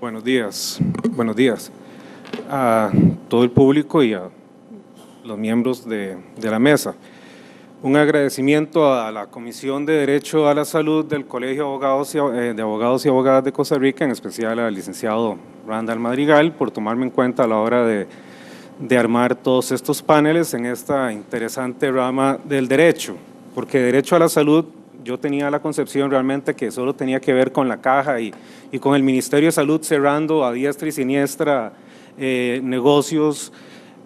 Buenos días a todo el público y a los miembros de la mesa. Un agradecimiento a la Comisión de Derecho a la Salud del Colegio de Abogados y Abogadas de Costa Rica, en especial al licenciado Randall Madrigal, por tomarme en cuenta a la hora de armar todos estos paneles en esta interesante rama del derecho, porque derecho a la salud yo tenía la concepción realmente que solo tenía que ver con la caja y con el Ministerio de Salud cerrando a diestra y siniestra negocios,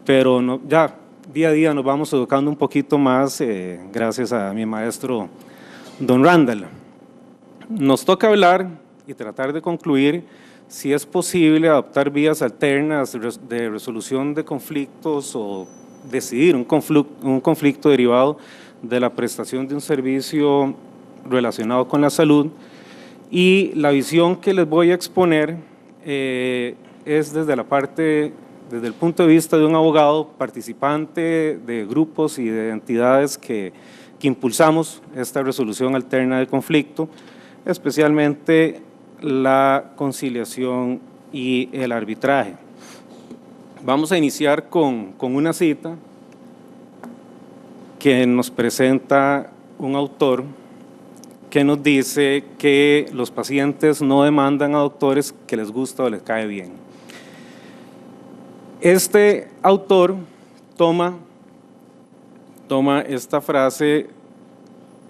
pero no, ya día a día nos vamos educando un poquito más gracias a mi maestro don Randall. Nos toca hablar y tratar de concluir si es posible adoptar vías alternas de resolución de conflictos o decidir un conflicto derivado de la prestación de un servicio relacionado con la salud, y la visión que les voy a exponer es desde el punto de vista de un abogado participante de grupos y de entidades que impulsamos esta resolución alterna de conflicto, especialmente la conciliación y el arbitraje. Vamos a iniciar con una cita que nos presenta un autor que nos dice que los pacientes no demandan a doctores que les gusta o les cae bien. Este autor toma esta frase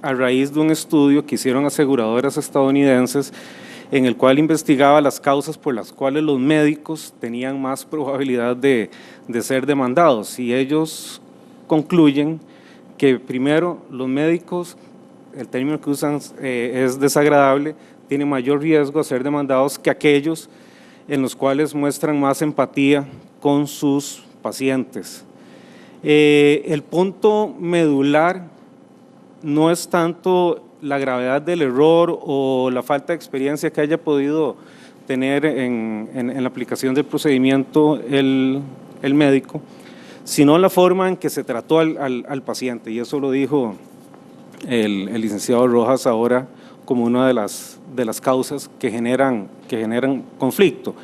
a raíz de un estudio que hicieron aseguradoras estadounidenses en el cual investigaba las causas por las cuales los médicos tenían más probabilidad de ser demandados, y ellos concluyen que primero los médicos, el término que usan es desagradable, tienen mayor riesgo de ser demandados que aquellos en los cuales muestran más empatía con sus pacientes. El punto medular no es tanto la gravedad del error o la falta de experiencia que haya podido tener en la aplicación del procedimiento el médico, sino la forma en que se trató al paciente, y eso lo dijo el licenciado Rojas ahora como una de las causas que generan conflicto.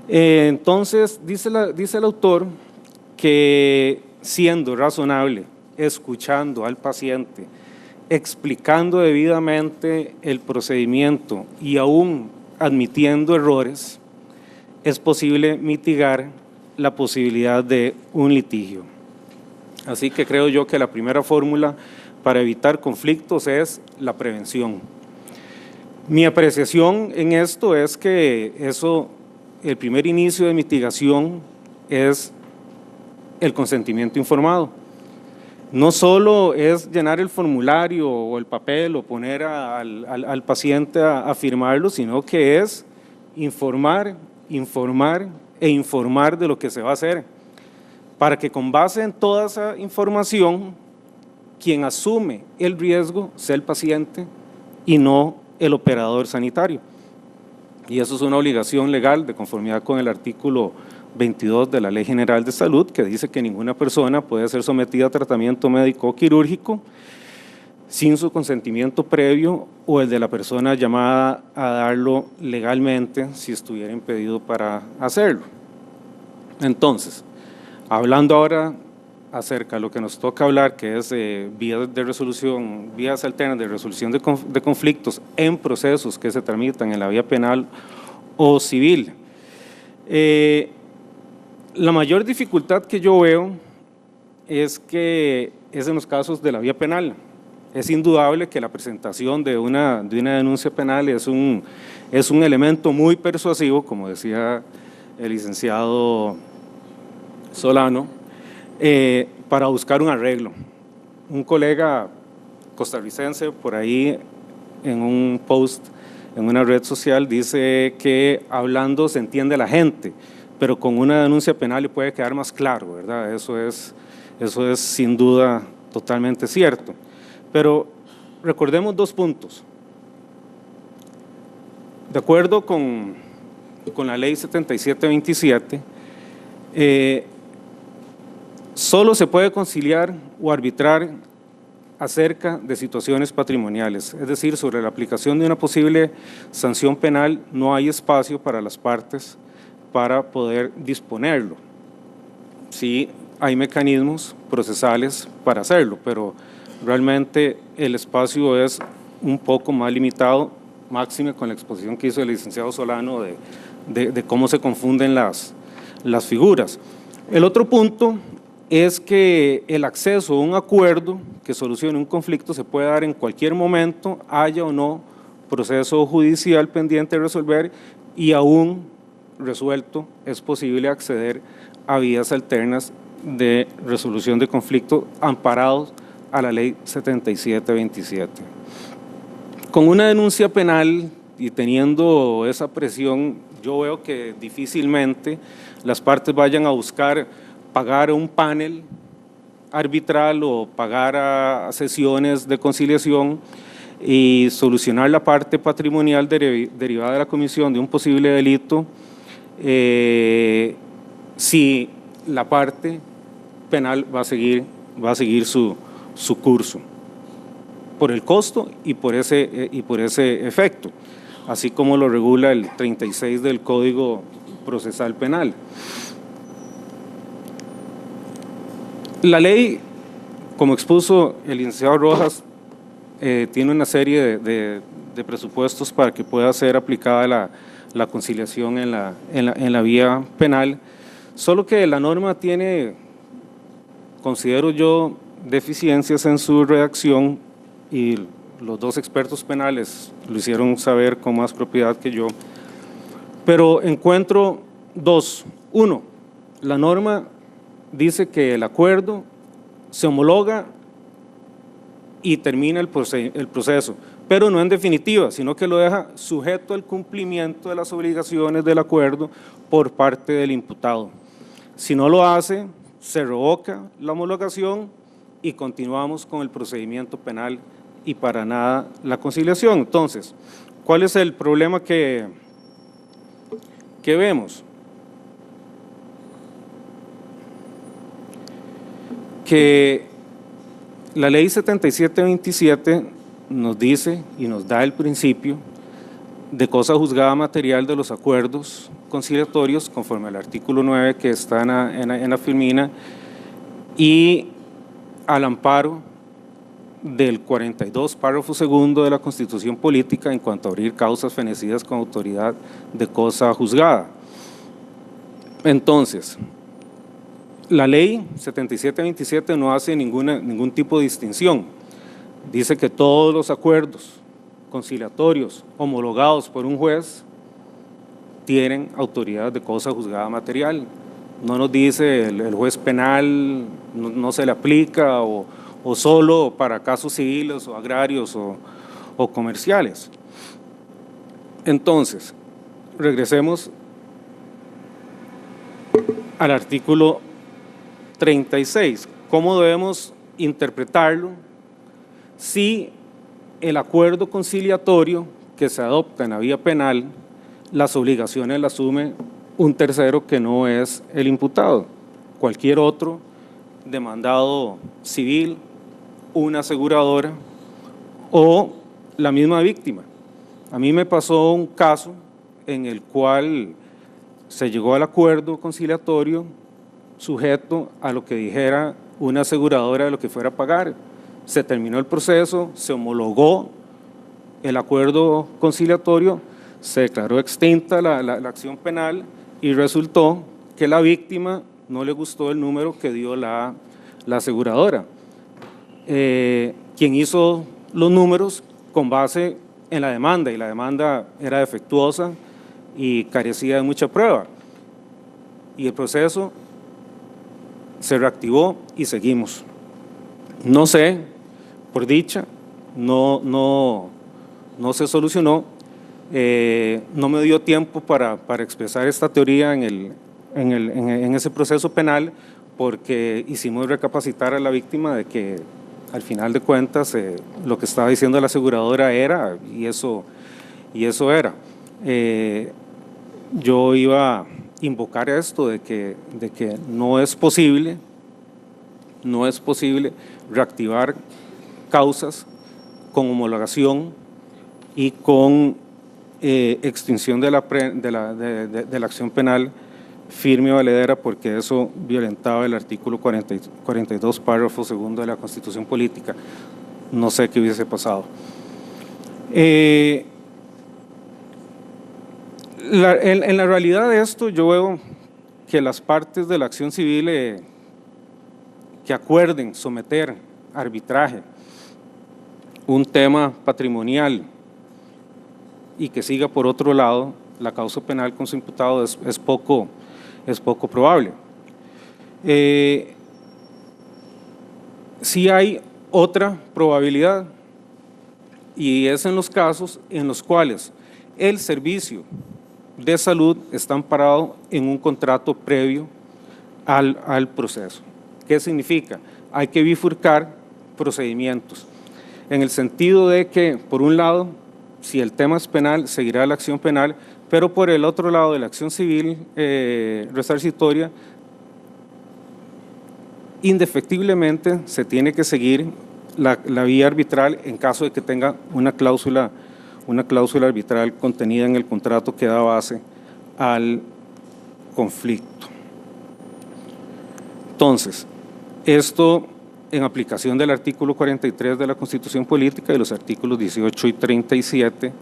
Entonces, dice el autor que siendo razonable, escuchando al paciente, explicando debidamente el procedimiento y aún admitiendo errores, es posible mitigar la posibilidad de un litigio. Así que creo yo que la primera fórmula para evitar conflictos es la prevención. Mi apreciación en esto es que el primer inicio de mitigación es el consentimiento informado. No solo es llenar el formulario o el papel o poner al paciente a firmarlo, sino que es informar de lo que se va a hacer, para que con base en toda esa información, quien asume el riesgo sea el paciente y no el operador sanitario. Y eso es una obligación legal de conformidad con el artículo 22 de la Ley General de Salud, que dice que ninguna persona puede ser sometida a tratamiento médico o quirúrgico sin su consentimiento previo o el de la persona llamada a darlo legalmente si estuviera impedido para hacerlo. Entonces, hablando ahora acerca de lo que nos toca hablar, que es vías alternas de resolución de conflictos en procesos que se tramitan en la vía penal o civil. La mayor dificultad que yo veo es en los casos de la vía penal. Es indudable que la presentación de una denuncia penal es un elemento muy persuasivo, como decía el licenciado Solano, para buscar un arreglo. Un colega costarricense por ahí en un post en una red social dice que hablando se entiende la gente, pero con una denuncia penal le puede quedar más claro, ¿verdad? Eso es sin duda totalmente cierto. Pero recordemos dos puntos. De acuerdo con la ley 7727, solo se puede conciliar o arbitrar acerca de situaciones patrimoniales, es decir, sobre la aplicación de una posible sanción penal no hay espacio para las partes para poder disponerlo. Sí hay mecanismos procesales para hacerlo, pero realmente el espacio es un poco más limitado, máxime con la exposición que hizo el licenciado Solano de cómo se confunden las figuras. El otro punto es que el acceso a un acuerdo que solucione un conflicto se puede dar en cualquier momento, haya o no proceso judicial pendiente de resolver, y aún resuelto es posible acceder a vías alternas de resolución de conflicto amparados a la Ley 7727. Con una denuncia penal y teniendo esa presión, yo veo que difícilmente las partes vayan a buscar pagar a un panel arbitral o pagar a sesiones de conciliación y solucionar la parte patrimonial derivada de la comisión de un posible delito si la parte penal va a seguir su curso, por el costo y por ese efecto, así como lo regula el 36 del Código Procesal Penal. La ley, como expuso el licenciado Rojas, tiene una serie de presupuestos para que pueda ser aplicada la conciliación en la vía penal, solo que la norma tiene, considero yo, deficiencias en su redacción, y los dos expertos penales lo hicieron saber con más propiedad que yo, pero encuentro dos. Uno, la norma dice que el acuerdo se homologa y termina el proceso, pero no en definitiva, sino que lo deja sujeto al cumplimiento de las obligaciones del acuerdo por parte del imputado. Si no lo hace, se revoca la homologación y continuamos con el procedimiento penal y para nada la conciliación. Entonces, ¿cuál es el problema que vemos? Que la Ley 7727 nos dice y nos da el principio de cosa juzgada material de los acuerdos conciliatorios conforme al artículo 9 que está en la filmina y al amparo del 42, párrafo segundo de la Constitución Política en cuanto a abrir causas fenecidas con autoridad de cosa juzgada. Entonces, la Ley 7727 no hace ningún tipo de distinción. Dice que todos los acuerdos conciliatorios homologados por un juez tienen autoridad de cosa juzgada material. No nos dice el juez penal no se le aplica o solo para casos civiles o agrarios o comerciales. Entonces, regresemos al artículo 36. ¿Cómo debemos interpretarlo si el acuerdo conciliatorio que se adopta en la vía penal, las obligaciones las asume un tercero que no es el imputado? Cualquier otro demandado civil, una aseguradora o la misma víctima. A mí me pasó un caso en el cual se llegó al acuerdo conciliatorio sujeto a lo que dijera una aseguradora de lo que fuera a pagar. Se terminó el proceso, se homologó el acuerdo conciliatorio, se declaró extinta la acción penal y resultó que la víctima no le gustó el número que dio la aseguradora. Quien hizo los números con base en la demanda, y la demanda era defectuosa y carecía de mucha prueba. Y el proceso se reactivó y seguimos. No sé, por dicha, no se solucionó. No me dio tiempo para expresar esta teoría en ese proceso penal, porque hicimos recapacitar a la víctima de que al final de cuentas lo que estaba diciendo la aseguradora era, y eso era. Yo iba a invocar esto de que no es posible reactivar causas con homologación y con extinción de la acción penal firme y valedera, porque eso violentaba el artículo 42, párrafo segundo de la Constitución Política. No sé qué hubiese pasado. En la realidad de esto, yo veo que las partes de la acción civil que acuerden someter a arbitraje un tema patrimonial y que siga por otro lado la causa penal con su imputado es poco probable. Sí hay otra probabilidad, y es en los casos en los cuales el servicio de salud está amparado en un contrato previo al proceso. ¿Qué significa? Hay que bifurcar procedimientos, en el sentido de que, por un lado, si el tema es penal, seguirá la acción penal, pero por el otro lado de la acción civil resarcitoria, indefectiblemente se tiene que seguir la vía arbitral en caso de que tenga una cláusula arbitral contenida en el contrato que da base al conflicto. Entonces, esto en aplicación del artículo 43 de la Constitución Política y los artículos 18 y 37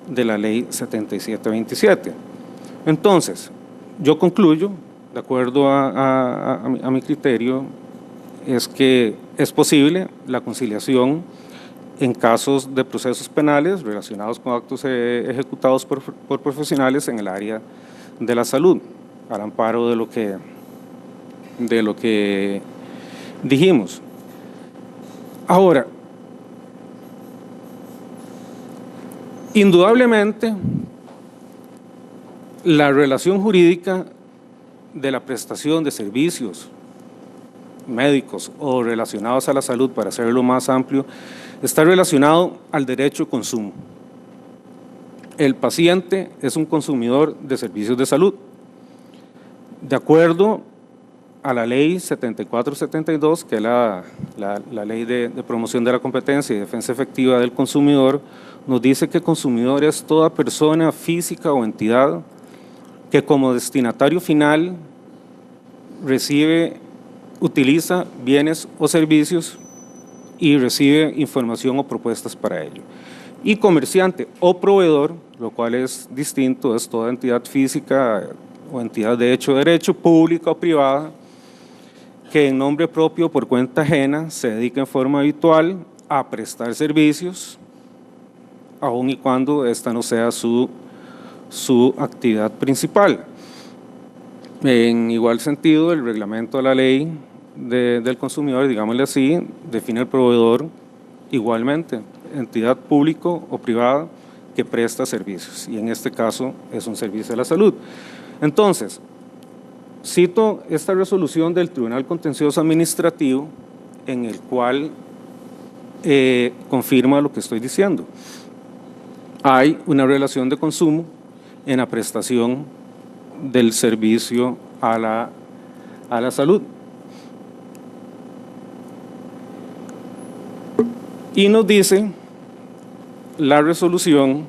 de la Ley 7727. Entonces, yo concluyo, de acuerdo a mi criterio, es que es posible la conciliación en casos de procesos penales relacionados con actos ejecutados por profesionales en el área de la salud, al amparo de lo que dijimos. Ahora, indudablemente, la relación jurídica de la prestación de servicios médicos o relacionados a la salud, para hacerlo más amplio, está relacionado al derecho de consumo. El paciente es un consumidor de servicios de salud. De acuerdo a la Ley 7472, que es la Ley de Promoción de la Competencia y Defensa Efectiva del Consumidor, nos dice que consumidor es toda persona física o entidad que como destinatario final utiliza bienes o servicios y recibe información o propuestas para ello. Y comerciante o proveedor, lo cual es distinto, es toda entidad física o entidad de hecho derecho, pública o privada, que en nombre propio o por cuenta ajena se dedica en forma habitual a prestar servicios, aun y cuando esta no sea su actividad principal. En igual sentido, el reglamento de la ley del consumidor, digámosle así, define al proveedor igualmente, entidad público o privada que presta servicios, y en este caso es un servicio de la salud. Entonces, cito esta resolución del Tribunal Contencioso Administrativo, en el cual confirma lo que estoy diciendo. Hay una relación de consumo en la prestación del servicio a la salud. Y nos dice la resolución,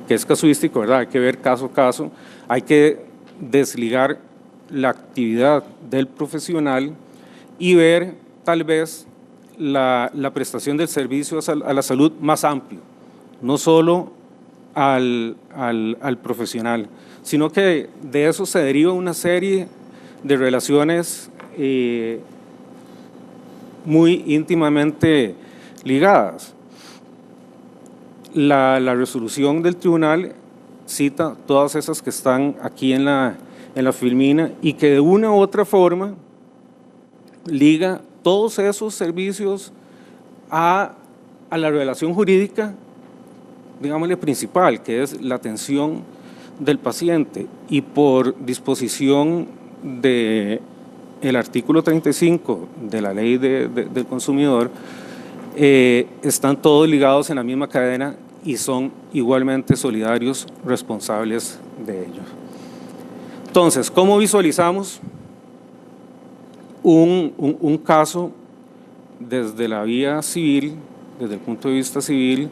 que es casuístico, ¿verdad? Hay que ver caso a caso, hay que desligar la actividad del profesional y ver tal vez la prestación del servicio a la salud más amplio, no solo al profesional, sino que de eso se deriva una serie de relaciones muy íntimamente ligadas. La resolución del tribunal cita todas esas que están aquí en la filmina y que de una u otra forma liga todos esos servicios a la relación jurídica, digámosle principal, que es la atención del paciente, y por disposición del artículo 35 de la ley del consumidor, están todos ligados en la misma cadena y son igualmente solidarios, responsables de ello. Entonces, ¿cómo visualizamos un caso desde la vía civil, desde el punto de vista civil,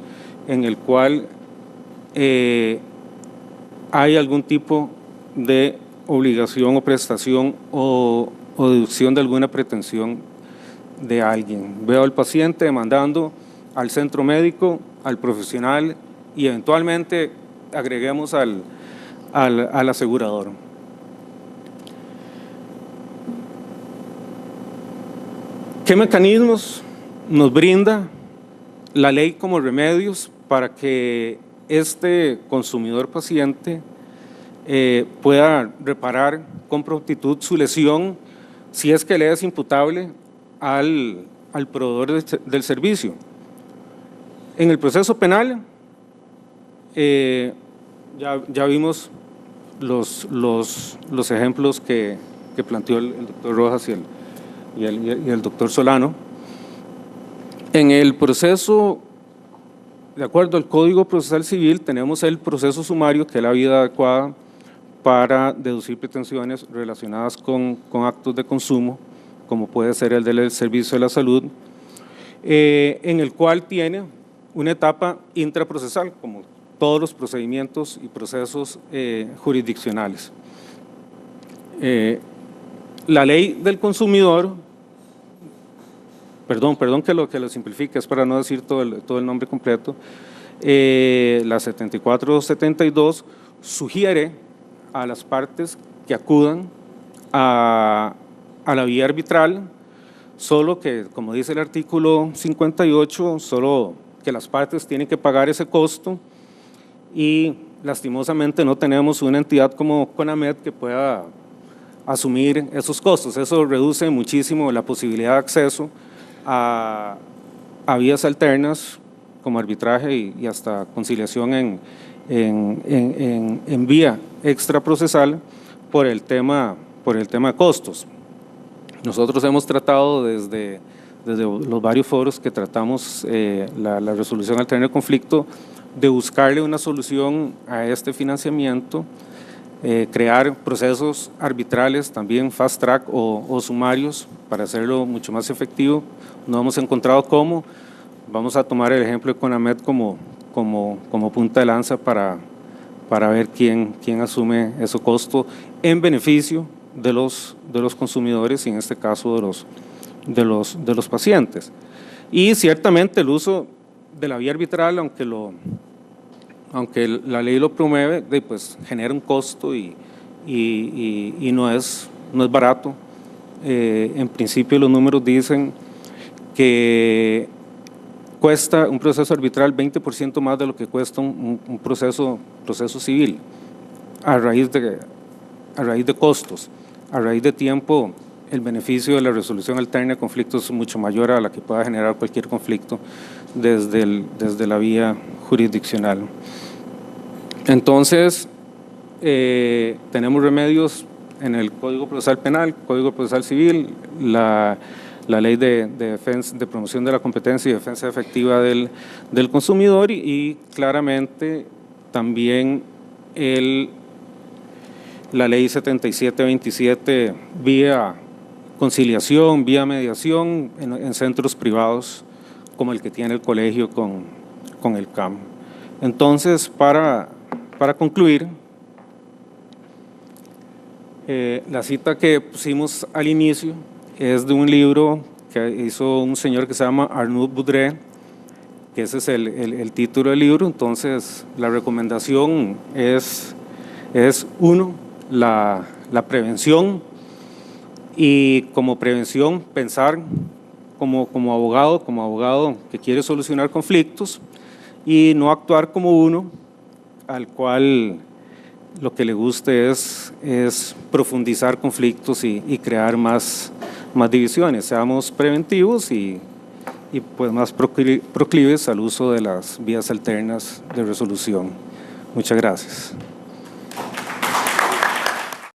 en el cual hay algún tipo de obligación o prestación o deducción de alguna pretensión de alguien. Veo al paciente demandando al centro médico, al profesional y eventualmente agreguemos al asegurador. ¿Qué mecanismos nos brinda la ley como remedios para que este consumidor paciente pueda reparar con prontitud su lesión si es que le es imputable al proveedor del servicio? En el proceso penal, ya vimos los ejemplos que planteó el doctor Rojas y el doctor Solano. En el proceso, de acuerdo al Código Procesal Civil, tenemos el proceso sumario, que es la vía adecuada para deducir pretensiones relacionadas con actos de consumo, como puede ser el del servicio de la salud, en el cual tiene una etapa intraprocesal, como todos los procedimientos y procesos jurisdiccionales. La ley del consumidor, perdón que lo simplifique, es para no decir todo el nombre completo, la 7472 sugiere a las partes que acudan a la vía arbitral, solo que, como dice el artículo 58, solo que las partes tienen que pagar ese costo y lastimosamente no tenemos una entidad como CONAMED que pueda asumir esos costos. Eso reduce muchísimo la posibilidad de acceso a vías alternas como arbitraje y hasta conciliación en vía extraprocesal por el tema de costos. Nosotros hemos tratado desde los varios foros que tratamos la resolución alterna de conflicto de buscarle una solución a este financiamiento, crear procesos arbitrales, también fast track o sumarios para hacerlo mucho más efectivo. No hemos encontrado cómo. Vamos a tomar el ejemplo de CONAMED como punta de lanza para ver quién asume ese costo en beneficio de los consumidores y en este caso de los pacientes. Y ciertamente el uso de la vía arbitral, aunque la ley lo promueve, pues genera un costo y no es barato. En principio los números dicen que cuesta un proceso arbitral 20% más de lo que cuesta un proceso civil, a raíz de costos, a raíz de tiempo. El beneficio de la resolución alterna de conflictos es mucho mayor a la que pueda generar cualquier conflicto desde la vía jurisdiccional. Entonces, tenemos remedios en el Código Procesal Penal, Código Procesal Civil, la Ley de Promoción de la Competencia y Defensa Efectiva del Consumidor y claramente también la Ley 7727 vía conciliación, vía mediación en centros privados como el que tiene el colegio con el CAM. Entonces, para concluir, la cita que pusimos al inicio es de un libro que hizo un señor que se llama Arnaud Boudret, que ese es el título del libro. Entonces, la recomendación es uno, la prevención, y como prevención pensar como abogado que quiere solucionar conflictos y no actuar como uno al cual lo que le guste es profundizar conflictos y crear más divisiones. Seamos preventivos y pues más proclives al uso de las vías alternas de resolución. Muchas gracias.